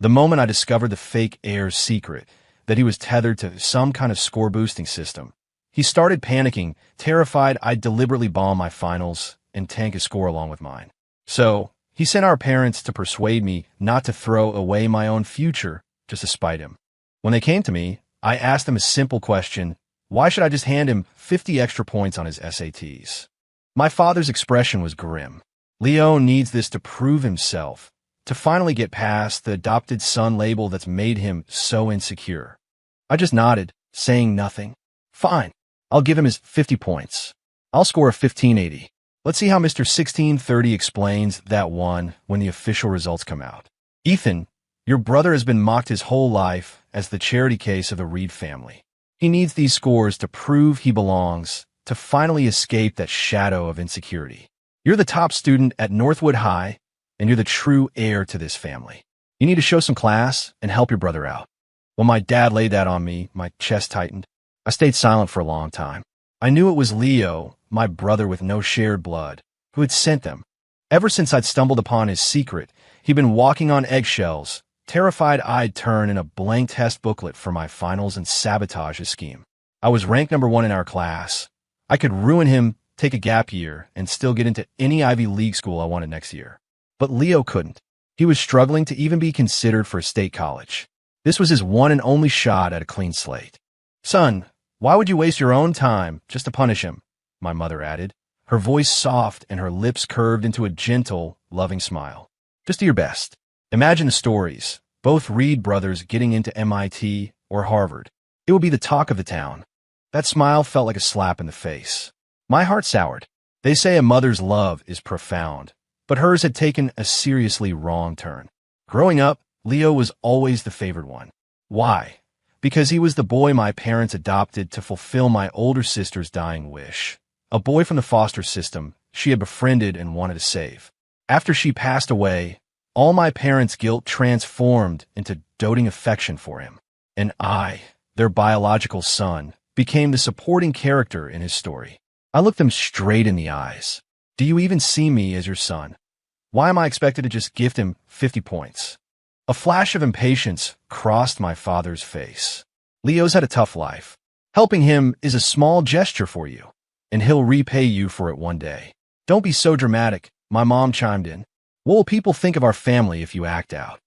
The moment I discovered the fake heir's secret, that he was tethered to some kind of score-boosting system, he started panicking, terrified I'd deliberately bomb my finals and tank his score along with mine. So, he sent our parents to persuade me not to throw away my own future just to spite him. When they came to me, I asked them a simple question: why should I just hand him 50 extra points on his SATs? My father's expression was grim. Leo needs this to prove himself, to finally get past the adopted son label that's made him so insecure. I just nodded, saying nothing. Fine, I'll give him his 50 points. I'll score a 1580. Let's see how Mr. 1630 explains that one when the official results come out. Ethan, your brother has been mocked his whole life as the charity case of the Reed family. He needs these scores to prove he belongs, to finally escape that shadow of insecurity. You're the top student at Northwood High, and you're the true heir to this family. You need to show some class and help your brother out. When my dad laid that on me, my chest tightened. I stayed silent for a long time. I knew it was Leo, my brother with no shared blood, who had sent them. Ever since I'd stumbled upon his secret, he'd been walking on eggshells, terrified I'd turn in a blank test booklet for my finals and sabotage his scheme. I was ranked number 1 in our class. I could ruin him, take a gap year, and still get into any Ivy League school I wanted next year. But Leo couldn't. He was struggling to even be considered for a state college. This was his one and only shot at a clean slate. Son, why would you waste your own time just to punish him? My mother added, her voice soft and her lips curved into a gentle, loving smile. Just do your best. Imagine the stories, both Reed brothers getting into MIT or Harvard. It would be the talk of the town. That smile felt like a slap in the face. My heart soured. They say a mother's love is profound, but hers had taken a seriously wrong turn. Growing up, Leo was always the favored one. Why? Because he was the boy my parents adopted to fulfill my older sister's dying wish. A boy from the foster system she had befriended and wanted to save. After she passed away, all my parents' guilt transformed into doting affection for him. And I, their biological son, became the supporting character in his story. I looked them straight in the eyes. Do you even see me as your son? Why am I expected to just gift him 50 points? A flash of impatience crossed my father's face. Leo's had a tough life. Helping him is a small gesture for you, and he'll repay you for it one day. Don't be so dramatic, my mom chimed in. What will people think of our family if you act out?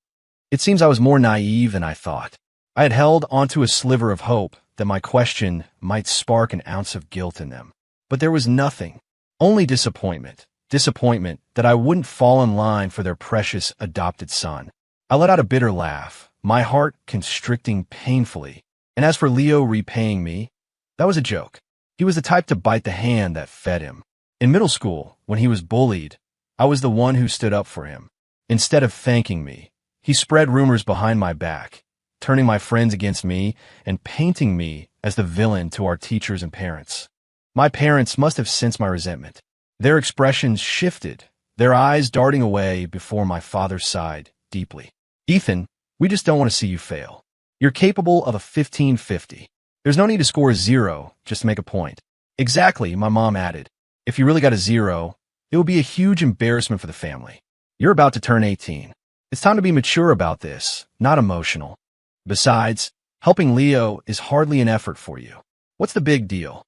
It seems I was more naive than I thought. I had held onto a sliver of hope that my question might spark an ounce of guilt in them. But there was nothing, only disappointment. Disappointment that I wouldn't fall in line for their precious adopted son. I let out a bitter laugh, my heart constricting painfully. And as for Leo repaying me, that was a joke. He was the type to bite the hand that fed him. In middle school, when he was bullied, I was the one who stood up for him. Instead of thanking me, he spread rumors behind my back, turning my friends against me and painting me as the villain to our teachers and parents. My parents must have sensed my resentment. Their expressions shifted, their eyes darting away before my father sighed deeply. Ethan, we just don't want to see you fail. You're capable of a 1550. There's no need to score a 0 just to make a point. Exactly, my mom added. If you really got a 0, it would be a huge embarrassment for the family. You're about to turn 18. It's time to be mature about this, not emotional. Besides, helping Leo is hardly an effort for you. What's the big deal?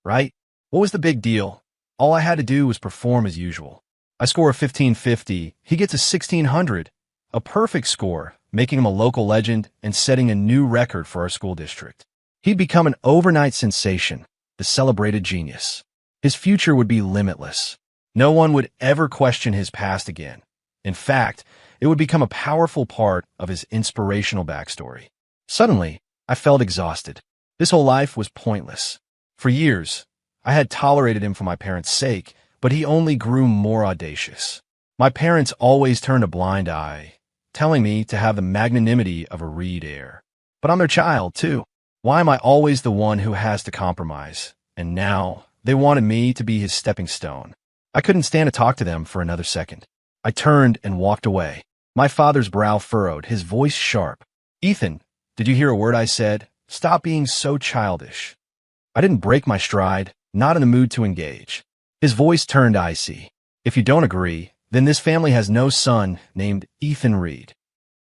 Right? What was the big deal? All I had to do was perform as usual. I score a 1550, he gets a 1600, a perfect score, making him a local legend and setting a new record for our school district. He'd become an overnight sensation, the celebrated genius. His future would be limitless. No one would ever question his past again. In fact, it would become a powerful part of his inspirational backstory. Suddenly, I felt exhausted. This whole life was pointless. For years, I had tolerated him for my parents' sake, but he only grew more audacious. My parents always turned a blind eye, telling me to have the magnanimity of a Reed heir. But I'm their child, too. Why am I always the one who has to compromise? And now, they wanted me to be his stepping stone. I couldn't stand to talk to them for another second. I turned and walked away. My father's brow furrowed, his voice sharp. Ethan, did you hear a word I said? Stop being so childish. I didn't break my stride, not in the mood to engage. His voice turned icy. If you don't agree, then this family has no son named Ethan Reed.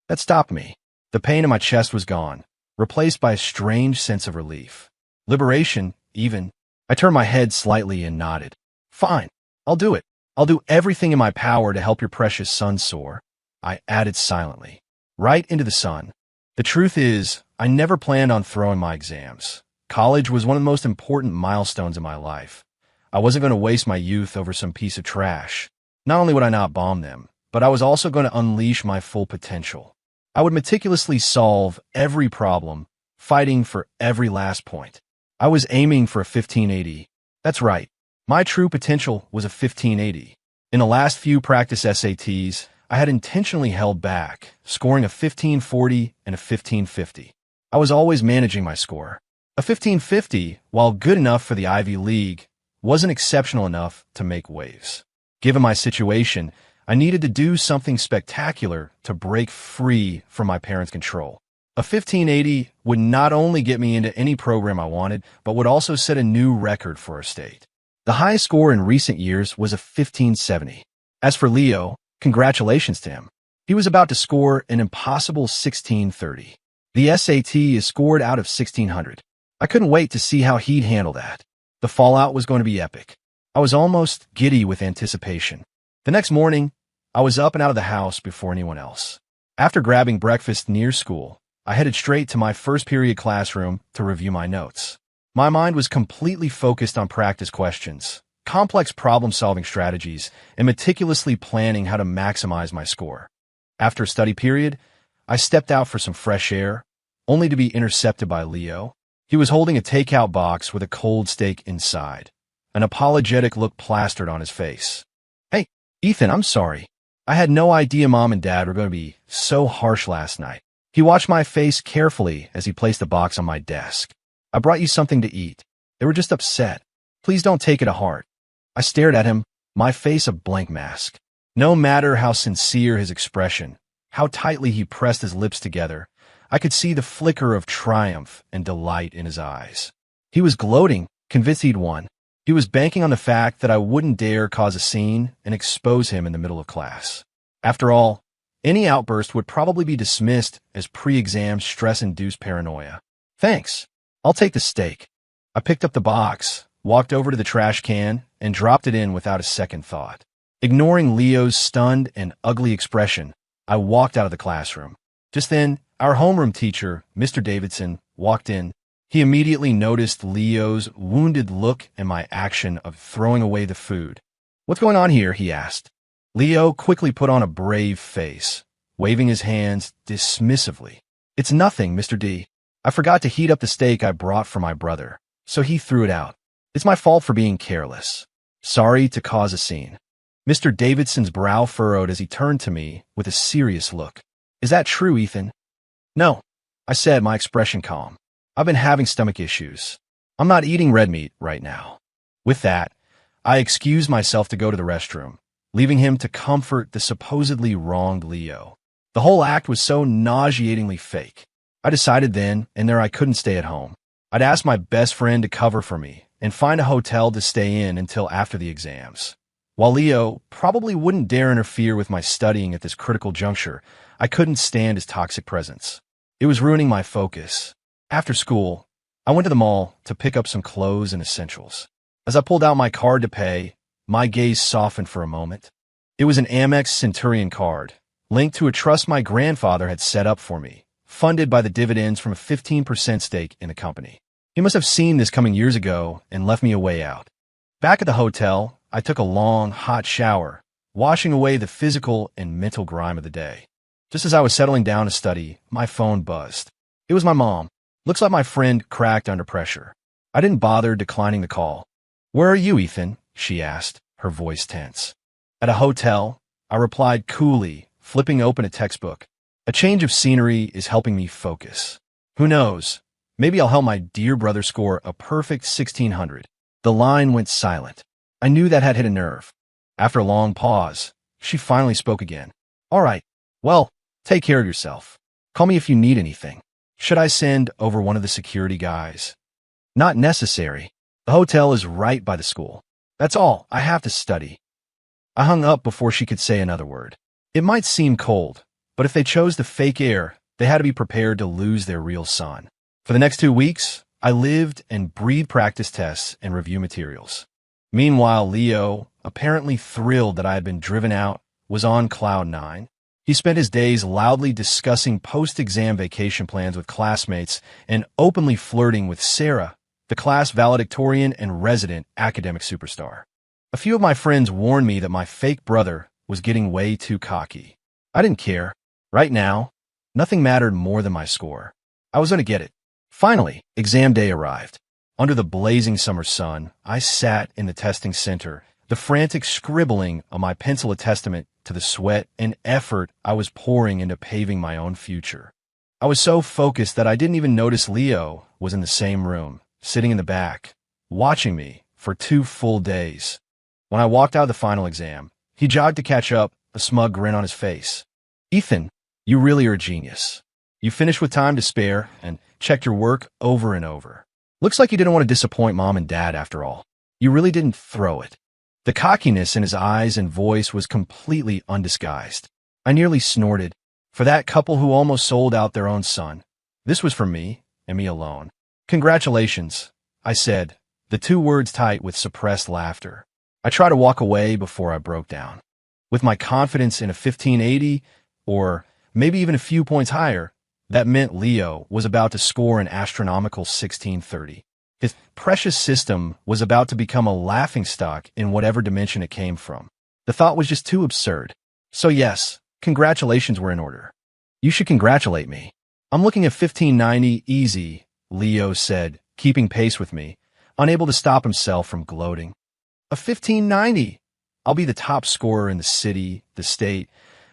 That stopped me. The pain in my chest was gone, replaced by a strange sense of relief. Liberation, even. I turned my head slightly and nodded. Fine, I'll do it. I'll do everything in my power to help your precious son soar. I added silently. Right into the sun. The truth is, I never planned on throwing my exams. College was one of the most important milestones in my life. I wasn't going to waste my youth over some piece of trash. Not only would I not bomb them, but I was also going to unleash my full potential. I would meticulously solve every problem, fighting for every last point. I was aiming for a 1580. That's right. My true potential was a 1580. In the last few practice SATs, I had intentionally held back, scoring a 1540 and a 1550. I was always managing my score. A 1550, while good enough for the Ivy League, wasn't exceptional enough to make waves. Given my situation, I needed to do something spectacular to break free from my parents' control. A 1580 would not only get me into any program I wanted, but would also set a new record for our state. The highest score in recent years was a 1570. As for Leo, congratulations to him. He was about to score an impossible 1630. The SAT is scored out of 1600. I couldn't wait to see how he'd handle that. The fallout was going to be epic. I was almost giddy with anticipation. The next morning, I was up and out of the house before anyone else. After grabbing breakfast near school, I headed straight to my first period classroom to review my notes. My mind was completely focused on practice questions, complex problem-solving strategies, and meticulously planning how to maximize my score. After a study period, I stepped out for some fresh air, only to be intercepted by Leo. He was holding a takeout box with a cold steak inside, an apologetic look plastered on his face. Hey, Ethan, I'm sorry. I had no idea Mom and Dad were going to be so harsh last night. He watched my face carefully as he placed the box on my desk. I brought you something to eat. They were just upset. Please don't take it to heart. I stared at him, my face a blank mask. No matter how sincere his expression, how tightly he pressed his lips together, I could see the flicker of triumph and delight in his eyes. He was gloating, convinced he'd won. He was banking on the fact that I wouldn't dare cause a scene and expose him in the middle of class. After all, any outburst would probably be dismissed as pre-exam stress-induced paranoia. Thanks. I'll take the steak. I picked up the box, walked over to the trash can, and dropped it in without a second thought. Ignoring Leo's stunned and ugly expression, I walked out of the classroom. Just then, our homeroom teacher, Mr. Davidson, walked in. He immediately noticed Leo's wounded look and my action of throwing away the food. What's going on here? He asked. Leo quickly put on a brave face, waving his hands dismissively. It's nothing, Mr. D. I forgot to heat up the steak I brought for my brother, so he threw it out. It's my fault for being careless. Sorry to cause a scene. Mr. Davidson's brow furrowed as he turned to me with a serious look. Is that true, Ethan? No, I said, my expression calm. I've been having stomach issues. I'm not eating red meat right now. With that, I excused myself to go to the restroom, leaving him to comfort the supposedly wronged Leo. The whole act was so nauseatingly fake. I decided then and there I couldn't stay at home. I'd ask my best friend to cover for me and find a hotel to stay in until after the exams. While Leo probably wouldn't dare interfere with my studying at this critical juncture, I couldn't stand his toxic presence. It was ruining my focus. After school, I went to the mall to pick up some clothes and essentials. As I pulled out my card to pay, my gaze softened for a moment. It was an Amex Centurion card, linked to a trust my grandfather had set up for me, funded by the dividends from a 15% stake in the company. He must have seen this coming years ago and left me a way out. Back at the hotel, I took a long, hot shower, washing away the physical and mental grime of the day. Just as I was settling down to study, my phone buzzed. It was my mom. Looks like my friend cracked under pressure. I didn't bother declining the call. Where are you, Ethan? She asked, her voice tense. At a hotel, I replied coolly, flipping open a textbook. A change of scenery is helping me focus. Who knows? Maybe I'll help my dear brother score a perfect 1600. The line went silent. I knew that had hit a nerve. After a long pause, she finally spoke again. All right. Well, take care of yourself. Call me if you need anything. Should I send over one of the security guys? Not necessary. The hotel is right by the school. That's all. I have to study. I hung up before she could say another word. It might seem cold, But if they chose the fake heir, they had to be prepared to lose their real son. For the next 2 weeks, I lived and breathed practice tests and review materials. Meanwhile, Leo, apparently thrilled that I had been driven out, was on cloud nine. He spent his days loudly discussing post-exam vacation plans with classmates and openly flirting with Sarah, the class valedictorian and resident academic superstar. A few of my friends warned me that my fake brother was getting way too cocky. I didn't care. Right now, nothing mattered more than my score. I was going to get it. Finally, exam day arrived. Under the blazing summer sun, I sat in the testing center, the frantic scribbling on my pencil a testament to the sweat and effort I was pouring into paving my own future. I was so focused that I didn't even notice Leo was in the same room, sitting in the back, watching me for 2 full days. When I walked out of the final exam, he jogged to catch up, a smug grin on his face. "Ethan, you really are a genius. You finished with time to spare and checked your work over and over. Looks like you didn't want to disappoint mom and dad after all. You really didn't throw it." The cockiness in his eyes and voice was completely undisguised. I nearly snorted. For that couple who almost sold out their own son, this was for me and me alone. "Congratulations," I said, the 2 words tight with suppressed laughter. I tried to walk away before I broke down. With my confidence in a 1580, or maybe even a few points higher, that meant Leo was about to score an astronomical 1630. His precious system was about to become a laughingstock in whatever dimension it came from. The thought was just too absurd. So yes, congratulations were in order. "You should congratulate me. I'm looking at 1590 easy," Leo said, keeping pace with me, unable to stop himself from gloating. "A 1590! I'll be the top scorer in the city, the state,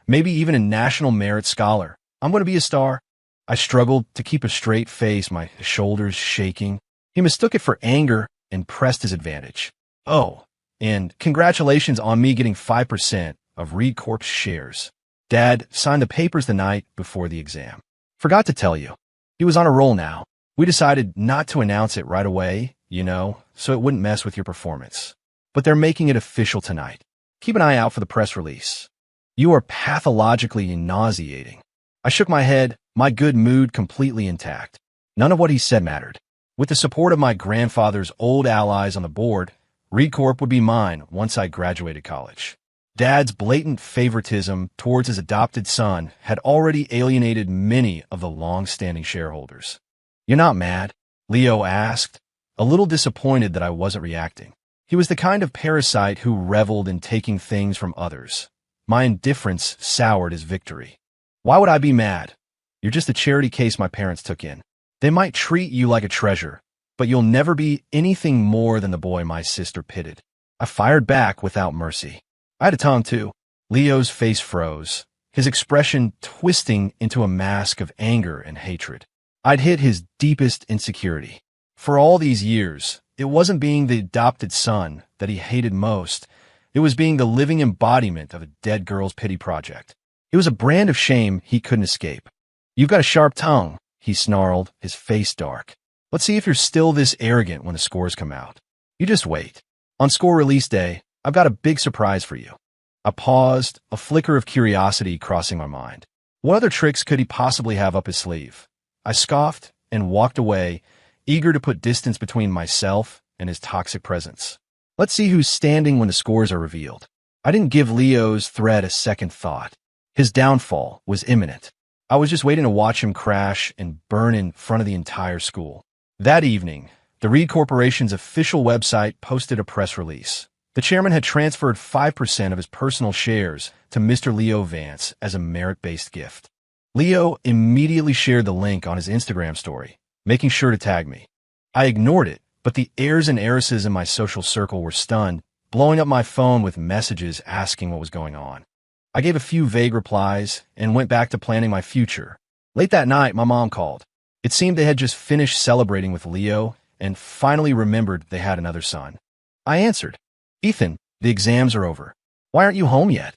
maybe even a national merit scholar. I'm going to be a star." I struggled to keep a straight face, my shoulders shaking. He mistook it for anger and pressed his advantage. "Oh, and congratulations on me getting 5% of Reed Corp's shares. Dad signed the papers the night before the exam. Forgot to tell you. He was on a roll now. We decided not to announce it right away, so it wouldn't mess with your performance. But they're making it official tonight. Keep an eye out for the press release. You are pathologically nauseating." I shook my head, my good mood completely intact. None of what he said mattered. With the support of my grandfather's old allies on the board, Reed Corp would be mine once I graduated college. Dad's blatant favoritism towards his adopted son had already alienated many of the long-standing shareholders. "You're not mad?" Leo asked, a little disappointed that I wasn't reacting. He was the kind of parasite who reveled in taking things from others. My indifference soured his victory. "Why would I be mad? You're just a charity case my parents took in. They might treat you like a treasure, but you'll never be anything more than the boy my sister pitted." I fired back without mercy. I had a tongue, too. Leo's face froze, his expression twisting into a mask of anger and hatred. I'd hit his deepest insecurity. For all these years, it wasn't being the adopted son that he hated most. It was being the living embodiment of a dead girl's pity project. It was a brand of shame he couldn't escape. "You've got a sharp tongue," he snarled, his face dark. "Let's see if you're still this arrogant when the scores come out. You just wait. On score release day, I've got a big surprise for you." I paused, a flicker of curiosity crossing my mind. What other tricks could he possibly have up his sleeve? I scoffed and walked away, eager to put distance between myself and his toxic presence. Let's see who's standing when the scores are revealed. I didn't give Leo's threat a second thought. His downfall was imminent. I was just waiting to watch him crash and burn in front of the entire school. That evening, the Reed Corporation's official website posted a press release. The chairman had transferred 5% of his personal shares to Mr. Leo Vance as a merit-based gift. Leo immediately shared the link on his Instagram story, making sure to tag me. I ignored it, but the heirs and heiresses in my social circle were stunned, blowing up my phone with messages asking what was going on. I gave a few vague replies and went back to planning my future. Late that night, my mom called. It seemed they had just finished celebrating with Leo and finally remembered they had another son. I answered. "Ethan, the exams are over. Why aren't you home yet?"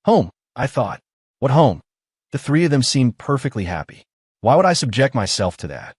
"Home," I thought. "What home?" The 3 of them seemed perfectly happy. Why would I subject myself to that?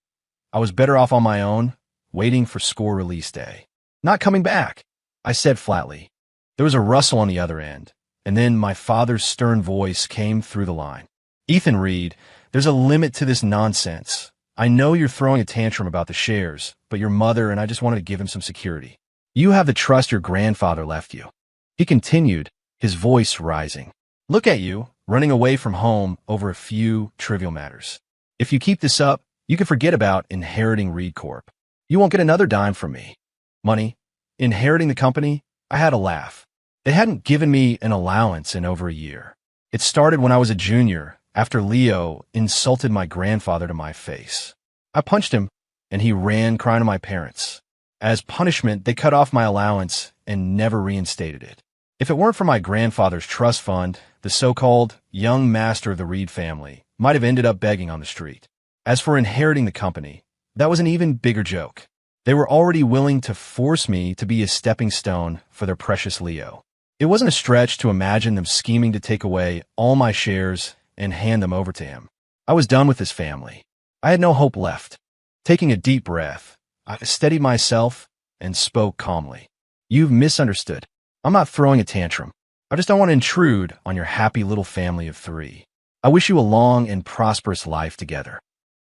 I was better off on my own, waiting for score release day. "Not coming back," I said flatly. There was a rustle on the other end, and then my father's stern voice came through the line. Ethan Reed, there's a limit to this nonsense. I know you're throwing a tantrum about the shares, but your mother and I just wanted to give him some security. You have the trust your grandfather left you. He continued, his voice rising. Look at you, running away from home over a few trivial matters. If you keep this up, you can forget about inheriting Reed Corp. You won't get another dime from me. Money? Inheriting the company? I had a laugh. They hadn't given me an allowance in over a year. It started when I was a junior, after Leo insulted my grandfather to my face. I punched him, and he ran crying to my parents. As punishment, they cut off my allowance and never reinstated it. If it weren't for my grandfather's trust fund, the so-called young master of the Reed family might have ended up begging on the street. As for inheriting the company, that was an even bigger joke. They were already willing to force me to be a stepping stone for their precious Leo. It wasn't a stretch to imagine them scheming to take away all my shares and hand them over to him. I was done with this family. I had no hope left. Taking a deep breath, I steadied myself and spoke calmly. You've misunderstood. I'm not throwing a tantrum. I just don't want to intrude on your happy little family of 3. I wish you a long and prosperous life together.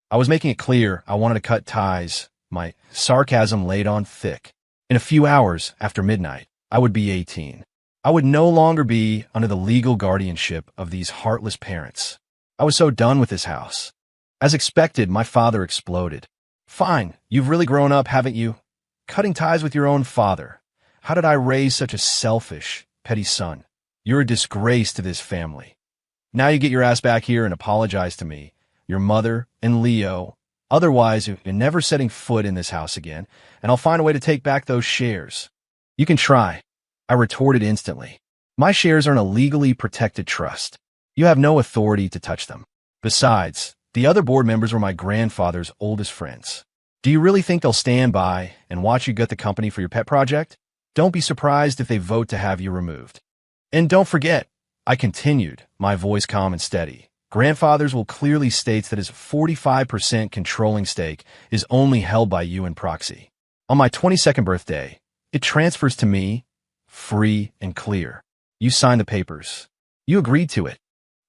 I was making it clear I wanted to cut ties. My sarcasm laid on thick. In a few hours after midnight, I would be 18. I would no longer be under the legal guardianship of these heartless parents. I was so done with this house. As expected, my father exploded. Fine, you've really grown up, haven't you? Cutting ties with your own father. How did I raise such a selfish, petty son? You're a disgrace to this family. Now you get your ass back here and apologize to me, your mother, and Leo. Otherwise, you're never setting foot in this house again, and I'll find a way to take back those shares. You can try, I retorted instantly. My shares are in a legally protected trust. You have no authority to touch them. Besides, the other board members were my grandfather's oldest friends. Do you really think they'll stand by and watch you gut the company for your pet project? Don't be surprised if they vote to have you removed. And don't forget, I continued, my voice calm and steady. Grandfather's will clearly states that his 45% controlling stake is only held by you in proxy. On my 22nd birthday, it transfers to me, free and clear. You signed the papers. You agreed to it.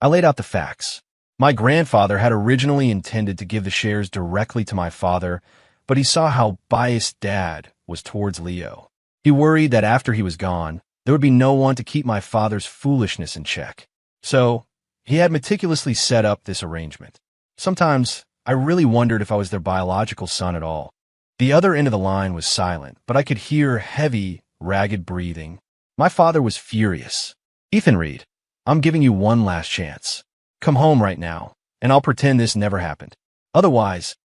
I laid out the facts. My grandfather had originally intended to give the shares directly to my father, but he saw how biased Dad was towards Leo. He worried that after he was gone, there would be no one to keep my father's foolishness in check. So, he had meticulously set up this arrangement. Sometimes, I really wondered if I was their biological son at all. The other end of the line was silent, but I could hear heavy, ragged breathing. My father was furious. Ethan Reed, I'm giving you one last chance. Come home right now, and I'll pretend this never happened. Otherwise,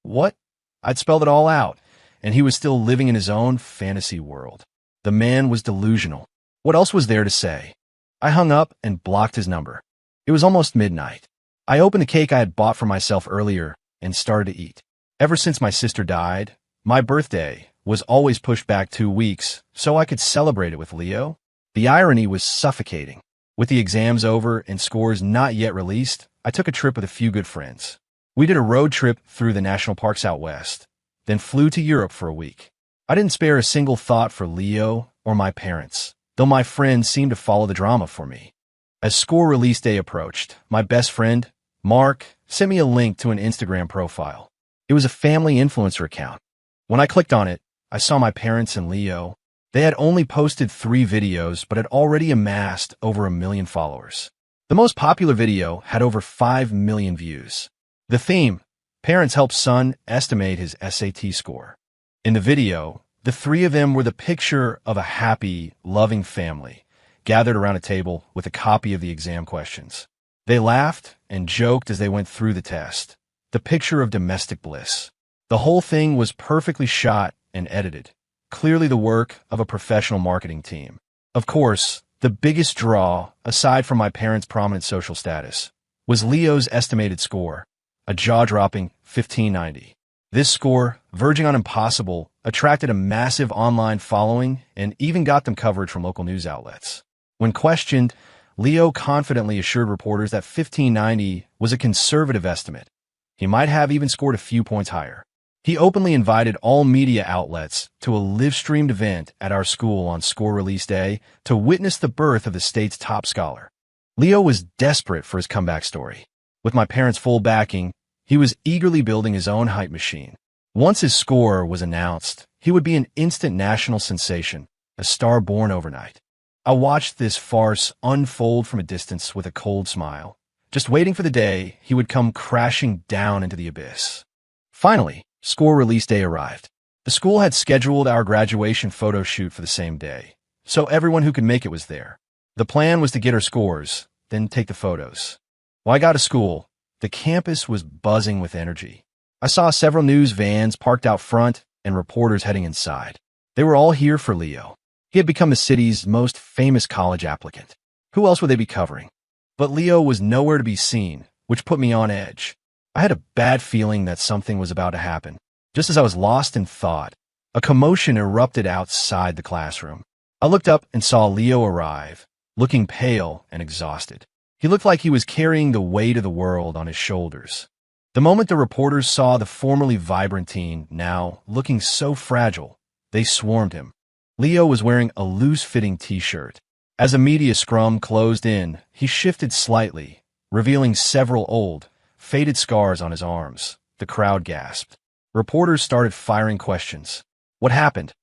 what? I'd spelled it all out, and he was still living in his own fantasy world. The man was delusional. What else was there to say? I hung up and blocked his number. It was almost midnight. I opened the cake I had bought for myself earlier and started to eat. Ever since my sister died, my birthday was always pushed back 2 weeks so I could celebrate it with Leo. The irony was suffocating. With the exams over and scores not yet released, I took a trip with a few good friends. We did a road trip through the national parks out west, then flew to Europe for a week. I didn't spare a single thought for Leo or my parents, though my friends seemed to follow the drama for me. As score release day approached, my best friend, Mark, sent me a link to an Instagram profile. It was a family influencer account. When I clicked on it, I saw my parents and Leo. They had only posted 3 videos, but had already amassed over 1 million followers. The most popular video had over 5 million views. The theme, parents help son estimate his SAT score. In the video, the 3 of them were the picture of a happy, loving family, gathered around a table with a copy of the exam questions. They laughed and joked as they went through the test. The picture of domestic bliss. The whole thing was perfectly shot and edited. Clearly the work of a professional marketing team. Of course, the biggest draw, aside from my parents' prominent social status, was Leo's estimated score, a jaw-dropping 1590. This score, verging on impossible, attracted a massive online following and even got them coverage from local news outlets. When questioned, Leo confidently assured reporters that 1590 was a conservative estimate. He might have even scored a few points higher. He openly invited all media outlets to a live-streamed event at our school on score release day to witness the birth of the state's top scholar. Leo was desperate for his comeback story. With my parents' full backing, he was eagerly building his own hype machine. Once his score was announced, he would be an instant national sensation, a star born overnight. I watched this farce unfold from a distance with a cold smile, just waiting for the day he would come crashing down into the abyss. Finally, score release day arrived. The school had scheduled our graduation photo shoot for the same day, so everyone who could make it was there. The plan was to get our scores, then take the photos. When I got to school, the campus was buzzing with energy. I saw several news vans parked out front and reporters heading inside. They were all here for Leo. He had become the city's most famous college applicant. Who else would they be covering? But Leo was nowhere to be seen, which put me on edge. I had a bad feeling that something was about to happen. Just as I was lost in thought, a commotion erupted outside the classroom. I looked up and saw Leo arrive, looking pale and exhausted. He looked like he was carrying the weight of the world on his shoulders. The moment the reporters saw the formerly vibrant teen, now looking so fragile, they swarmed him. Leo was wearing a loose-fitting t-shirt. As a media scrum closed in, he shifted slightly, revealing several old, faded scars on his arms. The crowd gasped. Reporters started firing questions. What happened?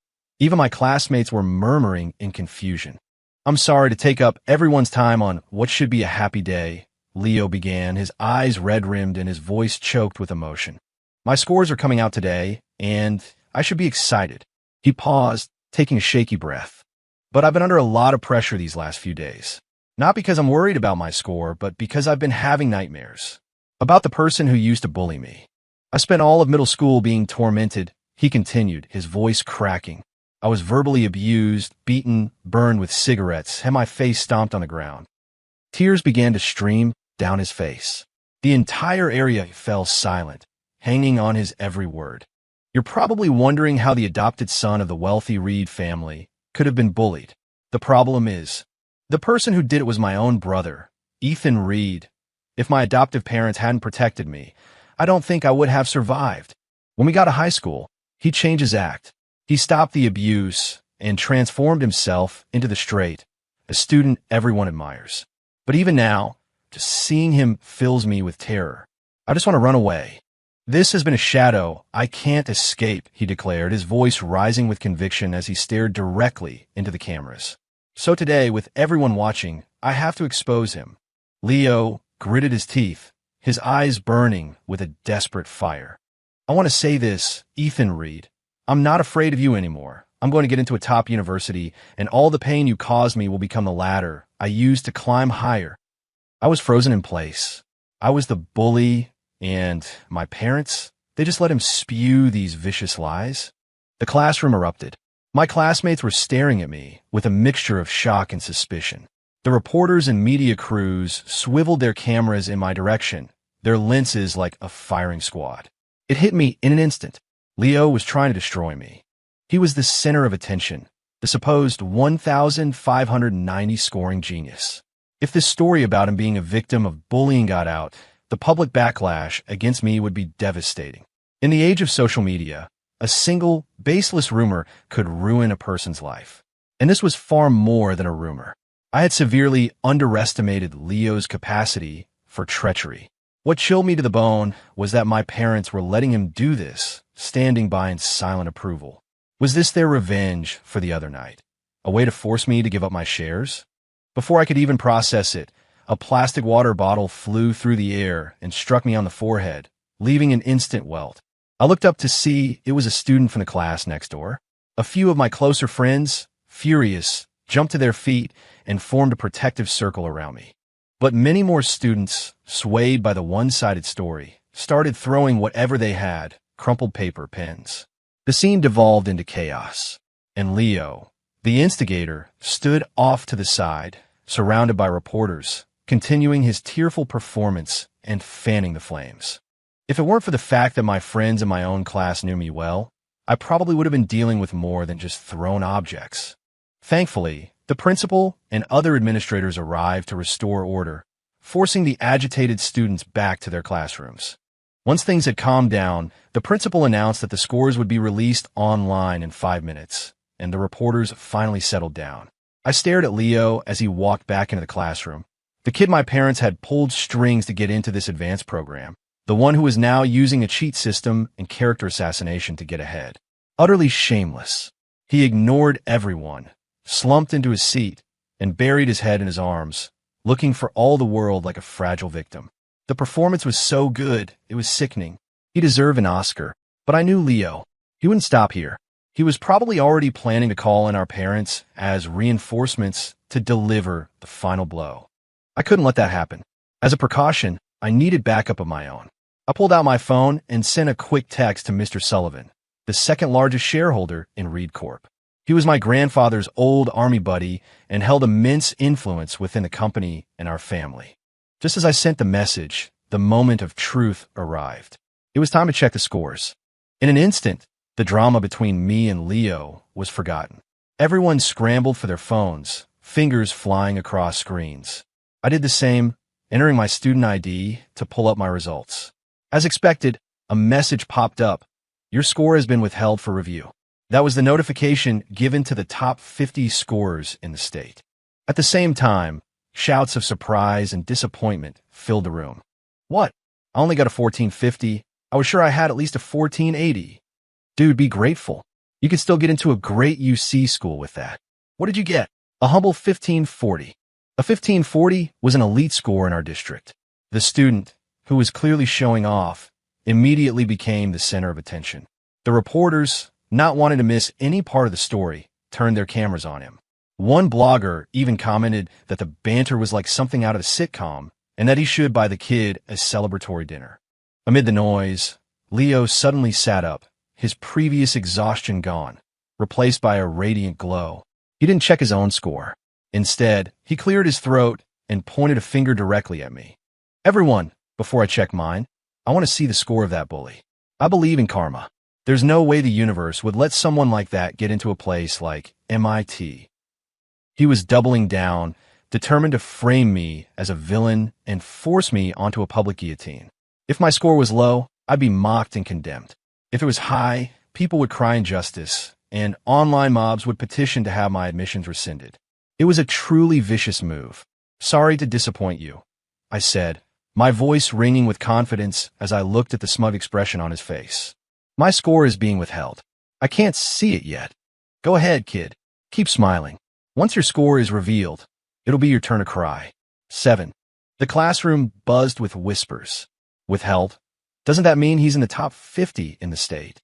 Even my classmates were murmuring in confusion. I'm sorry to take up everyone's time on what should be a happy day, Leo began, his eyes red-rimmed and his voice choked with emotion. My scores are coming out today, and I should be excited. He paused, taking a shaky breath. But I've been under a lot of pressure these last few days. Not because I'm worried about my score, but because I've been having nightmares. About the person who used to bully me. I spent all of middle school being tormented, he continued, his voice cracking. I was verbally abused, beaten, burned with cigarettes, had my face stomped on the ground. Tears began to stream down his face. The entire area fell silent, hanging on his every word. You're probably wondering how the adopted son of the wealthy Reed family could have been bullied. The problem is, the person who did it was my own brother, Ethan Reed. If my adoptive parents hadn't protected me, I don't think I would have survived. When we got to high school, he changed his act. He stopped the abuse and transformed himself into the straight, a student everyone admires. But even now, just seeing him fills me with terror. I just want to run away. This has been a shadow I can't escape, he declared, his voice rising with conviction as he stared directly into the cameras. So today, with everyone watching, I have to expose him. Leo gritted his teeth, his eyes burning with a desperate fire. I want to say this, Ethan Reed. I'm not afraid of you anymore. I'm going to get into a top university, and all the pain you caused me will become the ladder I used to climb higher. I was frozen in place. I was the bully, and my parents, they just let him spew these vicious lies. The classroom erupted. My classmates were staring at me with a mixture of shock and suspicion. The reporters and media crews swiveled their cameras in my direction, their lenses like a firing squad. It hit me in an instant. Leo was trying to destroy me. He was the center of attention, the supposed 1,590 scoring genius. If this story about him being a victim of bullying got out, the public backlash against me would be devastating. In the age of social media, a single, baseless rumor could ruin a person's life. And this was far more than a rumor. I had severely underestimated Leo's capacity for treachery. What chilled me to the bone was that my parents were letting him do this, standing by in silent approval. Was this their revenge for the other night? A way to force me to give up my shares? Before I could even process it, a plastic water bottle flew through the air and struck me on the forehead, leaving an instant welt. I looked up to see it was a student from the class next door. A few of my closer friends, furious, jumped to their feet and formed a protective circle around me. But many more students, swayed by the one-sided story, started throwing whatever they had, crumpled paper, pens. The scene devolved into chaos, and Leo, the instigator, stood off to the side, surrounded by reporters, continuing his tearful performance and fanning the flames. If it weren't for the fact that my friends in my own class knew me well, I probably would have been dealing with more than just thrown objects. Thankfully, the principal and other administrators arrived to restore order, forcing the agitated students back to their classrooms. Once things had calmed down, the principal announced that the scores would be released online in 5 minutes, and the reporters finally settled down. I stared at Leo as he walked back into the classroom, The kid my parents had pulled strings to get into this advanced program. The one who was now using a cheat system and character assassination to get ahead. Utterly shameless. He ignored everyone, slumped into his seat, and buried his head in his arms, looking for all the world like a fragile victim. The performance was so good, it was sickening. He deserved an Oscar. But I knew Leo. He wouldn't stop here. He was probably already planning to call in our parents as reinforcements to deliver the final blow. I couldn't let that happen. As a precaution, I needed backup of my own. I pulled out my phone and sent a quick text to Mr. Sullivan, the second largest shareholder in Reed Corp. He was my grandfather's old army buddy and held immense influence within the company and our family. Just as I sent the message, the moment of truth arrived. It was time to check the scores. In an instant, the drama between me and Leo was forgotten. Everyone scrambled for their phones, fingers flying across screens. I did the same, entering my student ID to pull up my results. As expected, a message popped up. Your score has been withheld for review. That was the notification given to the top 50 scorers in the state. At the same time, shouts of surprise and disappointment filled the room. What? I only got a 1450. I was sure I had at least a 1480. Dude, be grateful. You could still get into a great UC school with that. What did you get? A humble 1540. A 1540 was an elite score in our district. The student, who was clearly showing off, immediately became the center of attention. The reporters, not wanting to miss any part of the story, turned their cameras on him. One blogger even commented that the banter was like something out of a sitcom and that he should buy the kid a celebratory dinner. Amid the noise, Leo suddenly sat up, his previous exhaustion gone, replaced by a radiant glow. He didn't check his own score. Instead, he cleared his throat and pointed a finger directly at me. Everyone, before I check mine, I want to see the score of that bully. I believe in karma. There's no way the universe would let someone like that get into a place like MIT. He was doubling down, determined to frame me as a villain and force me onto a public guillotine. If my score was low, I'd be mocked and condemned. If it was high, people would cry injustice, and online mobs would petition to have my admissions rescinded. It was a truly vicious move. Sorry to disappoint you, I said, my voice ringing with confidence as I looked at the smug expression on his face. My score is being withheld. I can't see it yet. Go ahead, kid. Keep smiling. Once your score is revealed, it'll be your turn to cry. 7. The classroom buzzed with whispers. Withheld? Doesn't that mean he's in the top 50 in the state?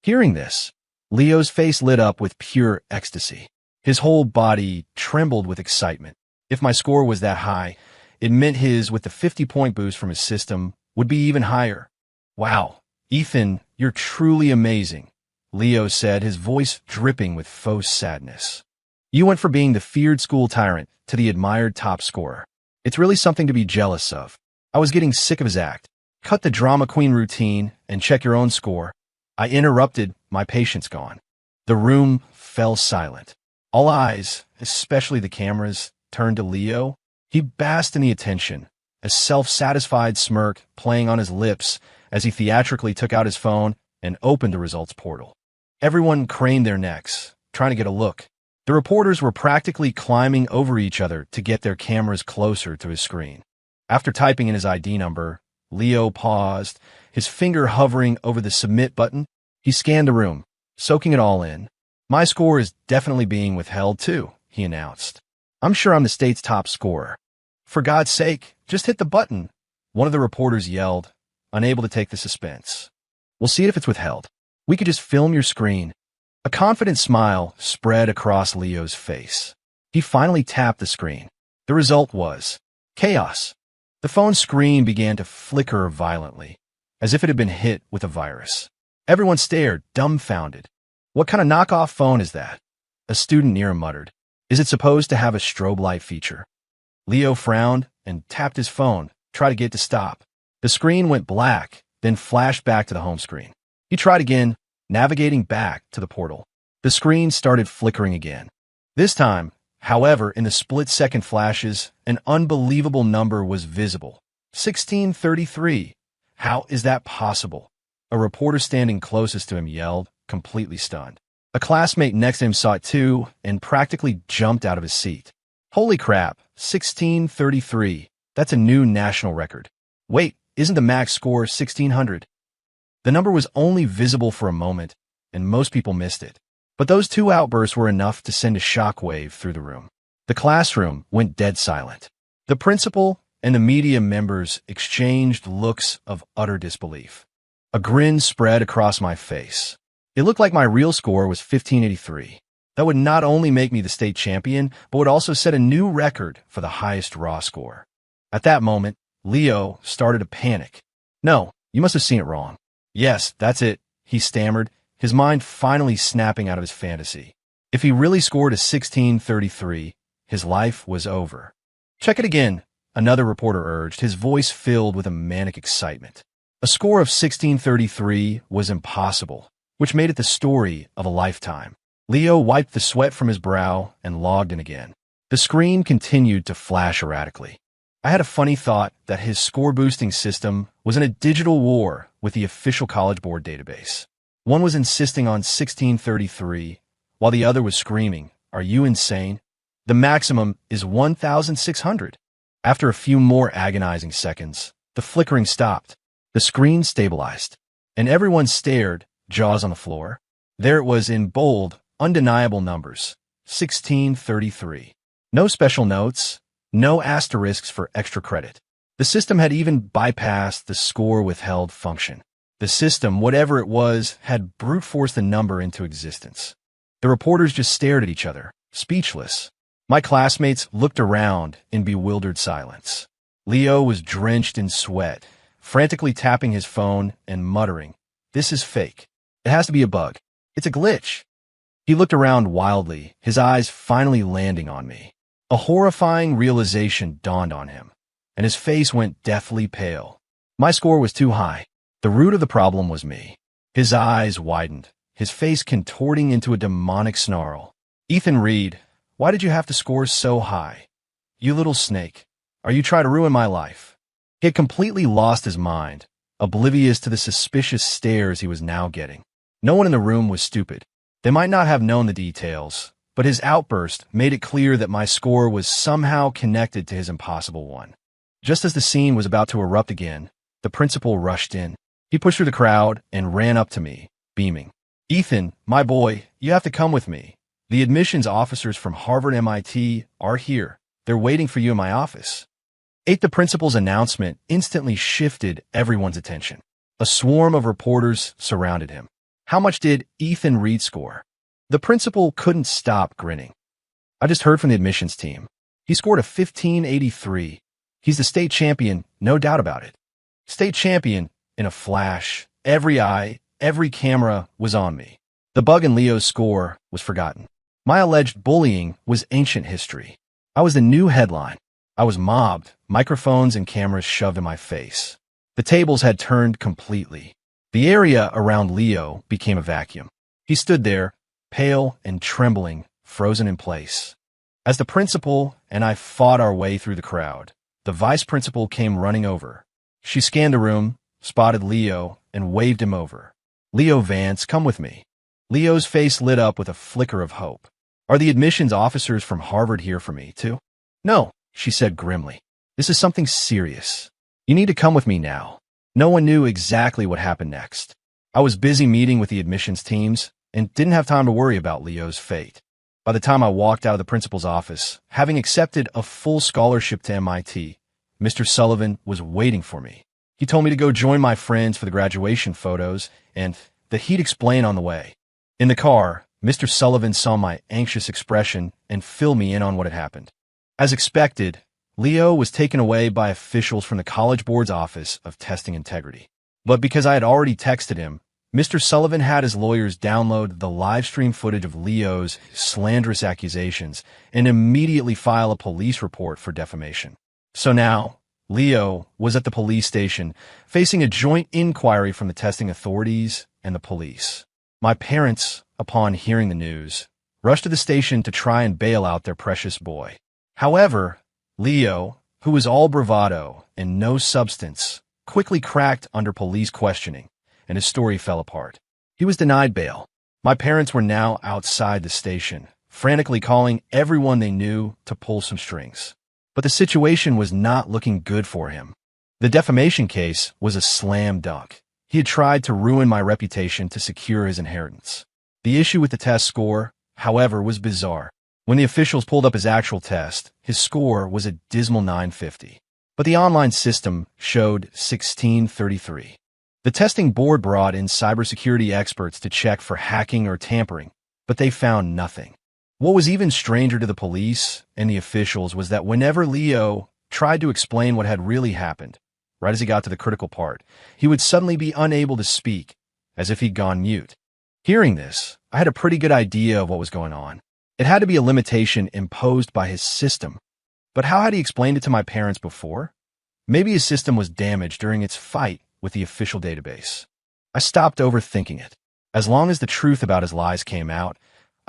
Hearing this, Leo's face lit up with pure ecstasy. His whole body trembled with excitement. If my score was that high, it meant his, with the 50-point boost from his system, would be even higher. Wow, Ethan, you're truly amazing, Leo said, his voice dripping with faux sadness. You went from being the feared school tyrant to the admired top scorer. It's really something to be jealous of. I was getting sick of his act. Cut the drama queen routine and check your own score. I interrupted, my patience gone. The room fell silent. All eyes, especially the cameras, turned to Leo. He basked in the attention, a self-satisfied smirk playing on his lips as he theatrically took out his phone and opened the results portal. Everyone craned their necks, trying to get a look. The reporters were practically climbing over each other to get their cameras closer to his screen. After typing in his ID number, Leo paused, his finger hovering over the submit button. He scanned the room, soaking it all in. My score is definitely being withheld too, he announced. I'm sure I'm the state's top scorer. For God's sake, just hit the button, one of the reporters yelled, unable to take the suspense. We'll see if it's withheld. We could just film your screen. A confident smile spread across Leo's face. He finally tapped the screen. The result was chaos. The phone screen began to flicker violently, as if it had been hit with a virus. Everyone stared, dumbfounded. What kind of knockoff phone is that? A student near him muttered. Is it supposed to have a strobe light feature? Leo frowned and tapped his phone, tried to get it to stop. The screen went black, then flashed back to the home screen. He tried again, navigating back to the portal. The screen started flickering again. This time, however, in the split-second flashes, an unbelievable number was visible. 1633. How is that possible? A reporter standing closest to him yelled, completely stunned. A classmate next to him saw it too and practically jumped out of his seat. Holy crap, 1633. That's a new national record. Wait, isn't the max score 1600? The number was only visible for a moment, and most people missed it. But those two outbursts were enough to send a shockwave through the room. The classroom went dead silent. The principal and the media members exchanged looks of utter disbelief. A grin spread across my face. It looked like my real score was 1583. That would not only make me the state champion, but would also set a new record for the highest raw score. At that moment, Leo started to panic. No, you must have seen it wrong. Yes, that's it, he stammered, his mind finally snapping out of his fantasy. If he really scored a 1633, his life was over. Check it again, another reporter urged, his voice filled with a manic excitement. A score of 1633 was impossible, which made it the story of a lifetime. Leo wiped the sweat from his brow and logged in again. The screen continued to flash erratically. I had a funny thought that his score-boosting system was in a digital war with the official College Board database. One was insisting on 1633, while the other was screaming, "Are you insane? The maximum is 1,600. After a few more agonizing seconds, the flickering stopped. The screen stabilized, and everyone stared, jaws on the floor. There it was in bold, undeniable numbers, 1633. No special notes, no asterisks for extra credit. The system had even bypassed the score withheld function. The system, whatever it was, had brute forced the number into existence. The reporters just stared at each other, speechless. My classmates looked around in bewildered silence. Leo was drenched in sweat, frantically tapping his phone and muttering, "This is fake. It has to be a bug. It's a glitch." He looked around wildly, his eyes finally landing on me. A horrifying realization dawned on him, and his face went deathly pale. My score was too high. The root of the problem was me. His eyes widened, his face contorting into a demonic snarl. "Ethan Reed, why did you have to score so high? You little snake. Are you trying to ruin my life?" He had completely lost his mind, oblivious to the suspicious stares he was now getting. No one in the room was stupid. They might not have known the details, but his outburst made it clear that my score was somehow connected to his impossible one. Just as the scene was about to erupt again, the principal rushed in. He pushed through the crowd and ran up to me, beaming. "Ethan, my boy, you have to come with me. The admissions officers from Harvard and MIT are here. They're waiting for you in my office." The principal's announcement instantly shifted everyone's attention. A swarm of reporters surrounded him. How much did Ethan Reed score? The principal couldn't stop grinning. "I just heard from the admissions team. He scored a 1583. He's the state champion, no doubt about it." State champion, in a flash, every eye, every camera was on me. The bug in Leo's score was forgotten. My alleged bullying was ancient history. I was the new headline. I was mobbed, microphones and cameras shoved in my face. The tables had turned completely. The area around Leo became a vacuum. He stood there, pale and trembling, frozen in place. As the principal and I fought our way through the crowd, the vice principal came running over. She scanned the room, spotted Leo, and waved him over. "Leo Vance, come with me." Leo's face lit up with a flicker of hope. "Are the admissions officers from Harvard here for me, too?" "No," she said grimly. "This is something serious. You need to come with me now." No one knew exactly what happened next. I was busy meeting with the admissions teams and didn't have time to worry about Leo's fate. By the time I walked out of the principal's office, having accepted a full scholarship to MIT, Mr. Sullivan was waiting for me. He told me to go join my friends for the graduation photos and that he'd explain on the way. In the car, Mr. Sullivan saw my anxious expression and filled me in on what had happened. As expected, Leo was taken away by officials from the College Board's Office of Testing Integrity. But because I had already texted him, Mr. Sullivan had his lawyers download the live stream footage of Leo's slanderous accusations and immediately file a police report for defamation. So now, Leo was at the police station, facing a joint inquiry from the testing authorities and the police. My parents, upon hearing the news, rushed to the station to try and bail out their precious boy. However, Leo, who was all bravado and no substance, quickly cracked under police questioning, and his story fell apart. He was denied bail. My parents were now outside the station, frantically calling everyone they knew to pull some strings. But the situation was not looking good for him. The defamation case was a slam dunk. He had tried to ruin my reputation to secure his inheritance. The issue with the test score, however, was bizarre. When the officials pulled up his actual test, his score was a dismal 950. But the online system showed 1633. The testing board brought in cybersecurity experts to check for hacking or tampering, but they found nothing. What was even stranger to the police and the officials was that whenever Leo tried to explain what had really happened, right as he got to the critical part, he would suddenly be unable to speak, as if he'd gone mute. Hearing this, I had a pretty good idea of what was going on. It had to be a limitation imposed by his system. But how had he explained it to my parents before? Maybe his system was damaged during its fight with the official database. I stopped overthinking it. As long as the truth about his lies came out,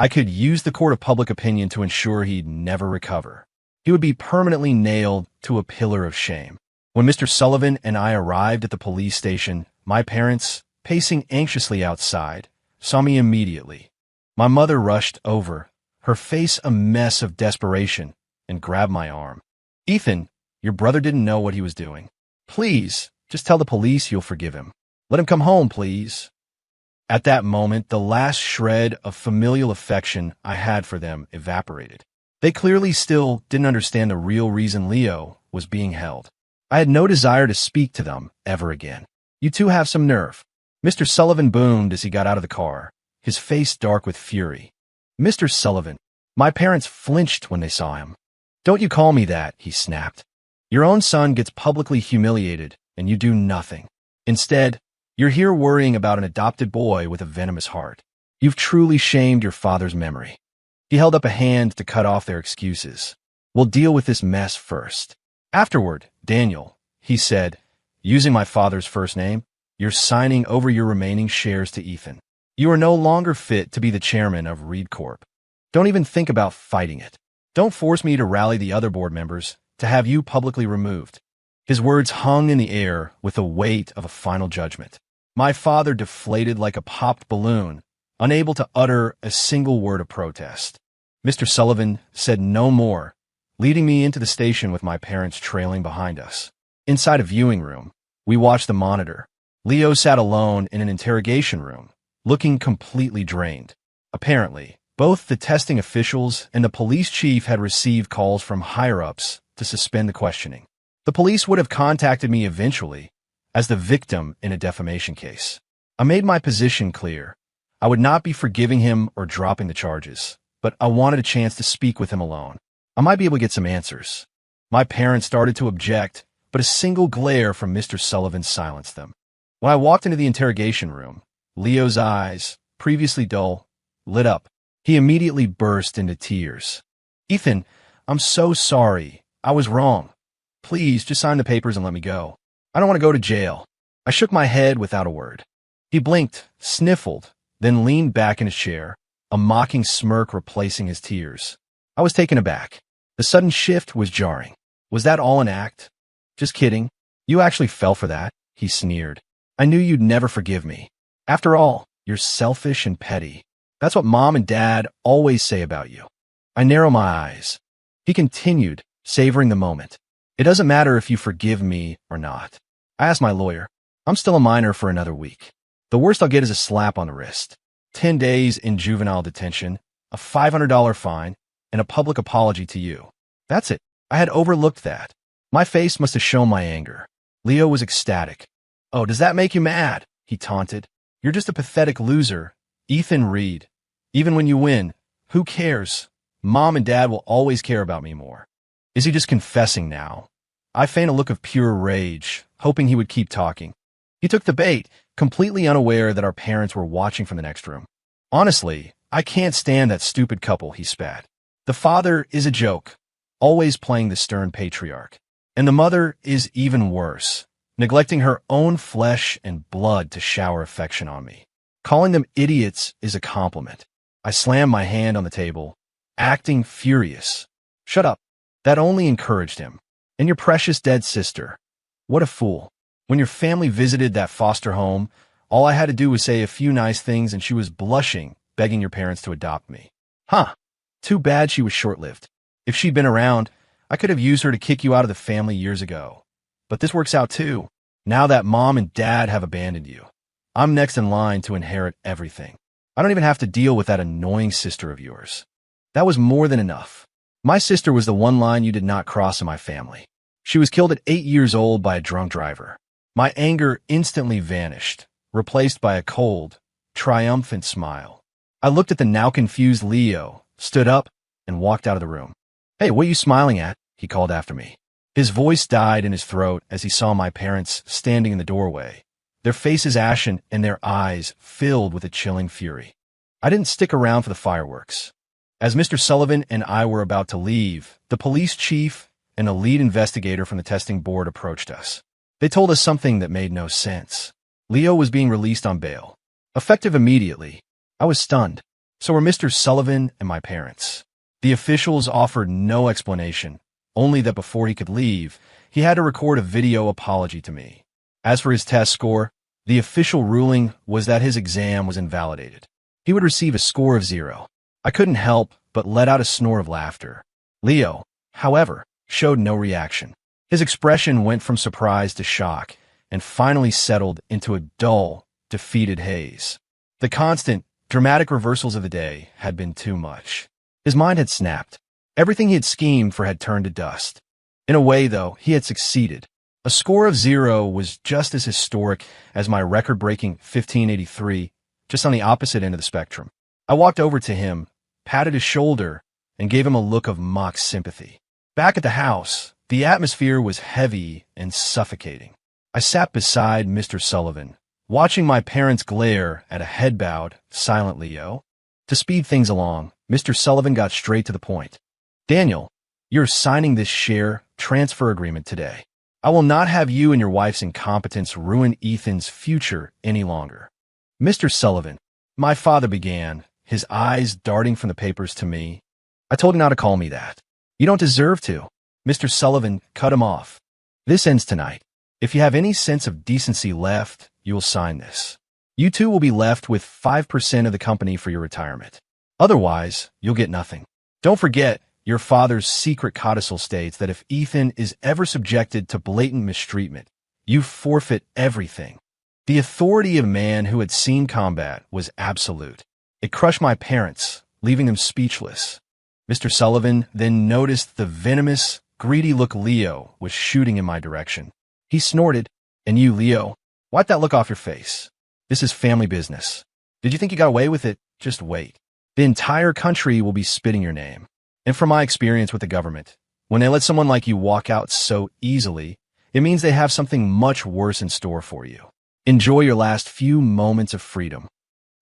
I could use the court of public opinion to ensure he'd never recover. He would be permanently nailed to a pillar of shame. When Mr. Sullivan and I arrived at the police station, my parents, pacing anxiously outside, saw me immediately. My mother rushed over, her face a mess of desperation, and grabbed my arm. "Ethan, your brother didn't know what he was doing. Please, just tell the police you'll forgive him. Let him come home, please." At that moment, the last shred of familial affection I had for them evaporated. They clearly still didn't understand the real reason Leo was being held. I had no desire to speak to them ever again. "You two have some nerve," Mr. Sullivan boomed as he got out of the car, his face dark with fury. "Mr. Sullivan." My parents flinched when they saw him. "Don't you call me that," he snapped. "Your own son gets publicly humiliated, and you do nothing. Instead, you're here worrying about an adopted boy with a venomous heart. You've truly shamed your father's memory." He held up a hand to cut off their excuses. "We'll deal with this mess first. Afterward, Daniel," he said, using my father's first name, "you're signing over your remaining shares to Ethan. You are no longer fit to be the chairman of Reed Corp. Don't even think about fighting it. Don't force me to rally the other board members to have you publicly removed." His words hung in the air with the weight of a final judgment. My father deflated like a popped balloon, unable to utter a single word of protest. Mr. Sullivan said no more, leading me into the station with my parents trailing behind us. Inside a viewing room, we watched the monitor. Leo sat alone in an interrogation room, looking completely drained. Apparently, both the testing officials and the police chief had received calls from higher-ups to suspend the questioning. The police would have contacted me eventually, as the victim in a defamation case. I made my position clear. I would not be forgiving him or dropping the charges, but I wanted a chance to speak with him alone. I might be able to get some answers. My parents started to object, but a single glare from Mr. Sullivan silenced them. When I walked into the interrogation room, Leo's eyes, previously dull, lit up. He immediately burst into tears. "Ethan, I'm so sorry. I was wrong. Please, just sign the papers and let me go. I don't want to go to jail." I shook my head without a word. He blinked, sniffled, then leaned back in his chair, a mocking smirk replacing his tears. I was taken aback. The sudden shift was jarring. "Was that all an act?" "Just kidding. You actually fell for that," he sneered. "I knew you'd never forgive me. After all, you're selfish and petty. That's what Mom and Dad always say about you." I narrowed my eyes. He continued, savoring the moment. "It doesn't matter if you forgive me or not. I asked my lawyer. I'm still a minor for another week. The worst I'll get is a slap on the wrist. 10 days in juvenile detention, a $500 fine, and a public apology to you. That's it." I had overlooked that. My face must have shown my anger. Leo was ecstatic. "Oh, does that make you mad?" he taunted. "You're just a pathetic loser, Ethan Reed. Even when you win, who cares? Mom and Dad will always care about me more." Is he just confessing now? I feigned a look of pure rage, hoping he would keep talking. He took the bait, completely unaware that our parents were watching from the next room. "Honestly, I can't stand that stupid couple," he spat. "The father is a joke, always playing the stern patriarch. And the mother is even worse, neglecting her own flesh and blood to shower affection on me. Calling them idiots is a compliment." I slammed my hand on the table, acting furious. "Shut up." That only encouraged him. "And your precious dead sister. What a fool. When your family visited that foster home, all I had to do was say a few nice things and she was blushing, begging your parents to adopt me. Huh. Too bad she was short-lived. If she'd been around, I could have used her to kick you out of the family years ago. But this works out too. Now that mom and dad have abandoned you, I'm next in line to inherit everything. I don't even have to deal with that annoying sister of yours. That was more than enough. My sister was the one line you did not cross in my family. She was killed at 8 years old by a drunk driver. My anger instantly vanished, replaced by a cold, triumphant smile. I looked at the now confused Leo, stood up, and walked out of the room. "Hey, what are you smiling at?" he called after me. His voice died in his throat as he saw my parents standing in the doorway, their faces ashen and their eyes filled with a chilling fury. I didn't stick around for the fireworks. As Mr. Sullivan and I were about to leave, the police chief and a lead investigator from the testing board approached us. They told us something that made no sense. Leo was being released on bail, effective immediately. I was stunned. So were Mr. Sullivan and my parents. The officials offered no explanation, only that before he could leave, he had to record a video apology to me. As for his test score, the official ruling was that his exam was invalidated. He would receive a score of 0. I couldn't help but let out a snore of laughter. Leo, however, showed no reaction. His expression went from surprise to shock and finally settled into a dull, defeated haze. The constant, dramatic reversals of the day had been too much. His mind had snapped. Everything he had schemed for had turned to dust. In a way, though, he had succeeded. A score of 0 was just as historic as my record-breaking 1583, just on the opposite end of the spectrum. I walked over to him, patted his shoulder, and gave him a look of mock sympathy. Back at the house, the atmosphere was heavy and suffocating. I sat beside Mr. Sullivan, watching my parents glare at a head-bowed, silent Leo. To speed things along, Mr. Sullivan got straight to the point. "Daniel, you're signing this share transfer agreement today. I will not have you and your wife's incompetence ruin Ethan's future any longer." "Mr. Sullivan," my father began, his eyes darting from the papers to me. "I told you not to call me that. You don't deserve to." Mr. Sullivan cut him off. "This ends tonight. If you have any sense of decency left, you will sign this. You two will be left with 5% of the company for your retirement. Otherwise, you'll get nothing. Don't forget, your father's secret codicil states that if Ethan is ever subjected to blatant mistreatment, you forfeit everything." The authority of a man who had seen combat was absolute. It crushed my parents, leaving them speechless. Mr. Sullivan then noticed the venomous, greedy look Leo was shooting in my direction. He snorted, "And you, Leo, wipe that look off your face. This is family business. Did you think you got away with it? Just wait. The entire country will be spitting your name. And from my experience with the government, when they let someone like you walk out so easily, it means they have something much worse in store for you. Enjoy your last few moments of freedom."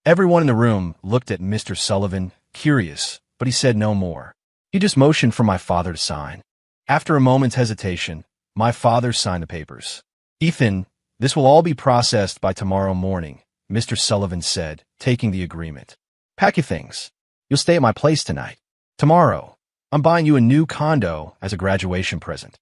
Everyone in the room looked at Mr. Sullivan, curious, but he said no more. He just motioned for my father to sign. After a moment's hesitation, my father signed the papers. "Ethan, this will all be processed by tomorrow morning," Mr. Sullivan said, taking the agreement. "Pack your things. You'll stay at my place tonight. Tomorrow, I'm buying you a new condo as a graduation present."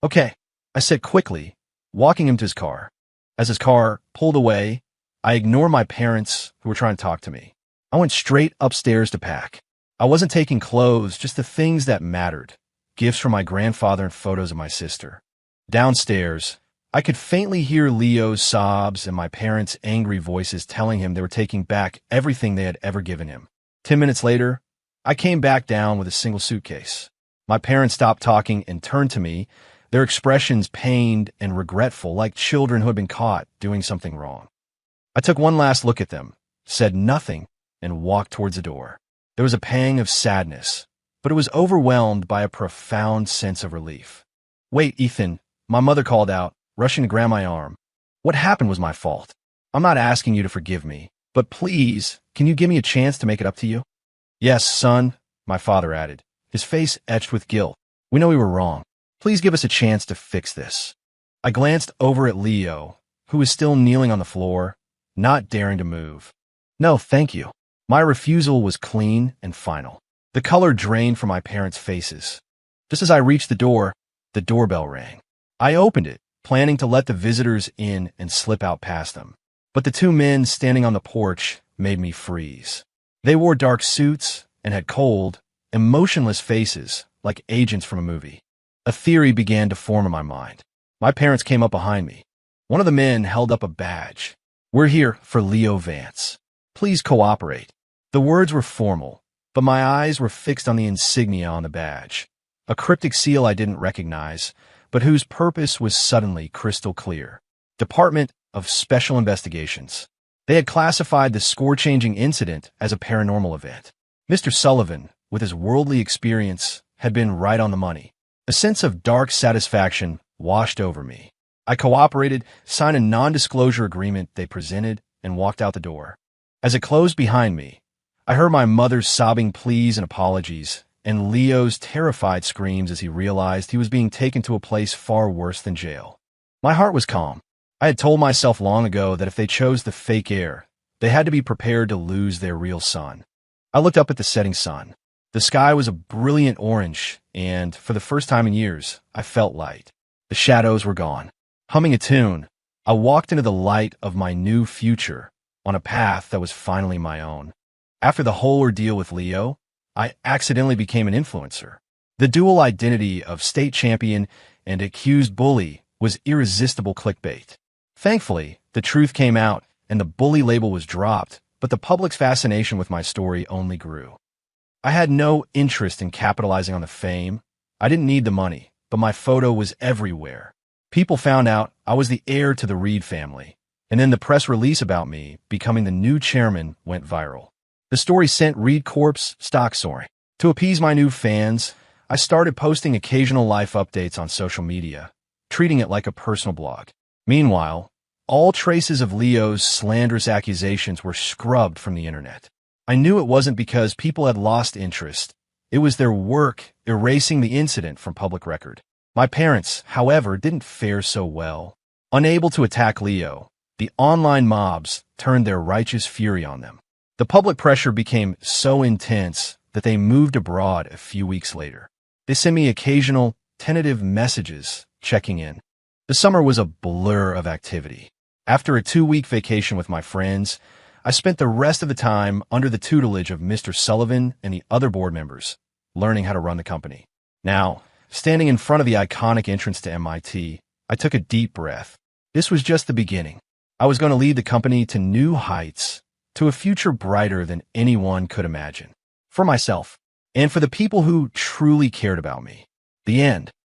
"Okay," I said quickly, walking him to his car. As his car pulled away, I ignored my parents who were trying to talk to me. I went straight upstairs to pack. I wasn't taking clothes, just the things that mattered. Gifts from my grandfather and photos of my sister. Downstairs, I could faintly hear Leo's sobs and my parents' angry voices telling him they were taking back everything they had ever given him. 10 minutes later, I came back down with a single suitcase. My parents stopped talking and turned to me, their expressions pained and regretful, like children who had been caught doing something wrong. I took one last look at them, said nothing, and walked towards the door. There was a pang of sadness, but it was overwhelmed by a profound sense of relief. "Wait, Ethan," my mother called out, rushing to grab my arm. "What happened was my fault. I'm not asking you to forgive me, but please, can you give me a chance to make it up to you?" "Yes, son," my father added, his face etched with guilt. "We know we were wrong. Please give us a chance to fix this." I glanced over at Leo, who was still kneeling on the floor, not daring to move. "No, thank you." My refusal was clean and final. The color drained from my parents' faces. Just as I reached the doorbell rang. I opened it, planning to let the visitors in and slip out past them. But the two men standing on the porch made me freeze. They wore dark suits and had cold, emotionless faces like agents from a movie. A theory began to form in my mind. My parents came up behind me. One of the men held up a badge. "We're here for Leo Vance. Please cooperate." The words were formal, but my eyes were fixed on the insignia on the badge, a cryptic seal I didn't recognize, but whose purpose was suddenly crystal clear. Department of Special Investigations. They had classified the score-changing incident as a paranormal event. Mr. Sullivan, with his worldly experience, had been right on the money. A sense of dark satisfaction washed over me. I cooperated, signed a non-disclosure agreement they presented, and walked out the door. As it closed behind me, I heard my mother's sobbing pleas and apologies, and Leo's terrified screams as he realized he was being taken to a place far worse than jail. My heart was calm. I had told myself long ago that if they chose the fake heir, they had to be prepared to lose their real son. I looked up at the setting sun. The sky was a brilliant orange, and for the first time in years, I felt light. The shadows were gone. Humming a tune, I walked into the light of my new future on a path that was finally my own. After the whole ordeal with Leo, I accidentally became an influencer. The dual identity of state champion and accused bully was irresistible clickbait. Thankfully, the truth came out and the bully label was dropped, but the public's fascination with my story only grew. I had no interest in capitalizing on the fame. I didn't need the money, but my photo was everywhere. People found out I was the heir to the Reed family, and then the press release about me becoming the new chairman went viral. The story sent Reed Corp's stock soaring. To appease my new fans, I started posting occasional life updates on social media, treating it like a personal blog. Meanwhile, all traces of Leo's slanderous accusations were scrubbed from the internet. I knew it wasn't because people had lost interest. It was their work erasing the incident from public record. My parents, however, didn't fare so well. Unable to attack Leo, the online mobs turned their righteous fury on them. The public pressure became so intense that they moved abroad a few weeks later. They sent me occasional, tentative messages checking in. The summer was a blur of activity. After a 2-week vacation with my friends, I spent the rest of the time under the tutelage of Mr. Sullivan and the other board members, learning how to run the company. Now, standing in front of the iconic entrance to MIT, I took a deep breath. This was just the beginning. I was going to lead the company to new heights, to a future brighter than anyone could imagine. For myself, and for the people who truly cared about me. The end.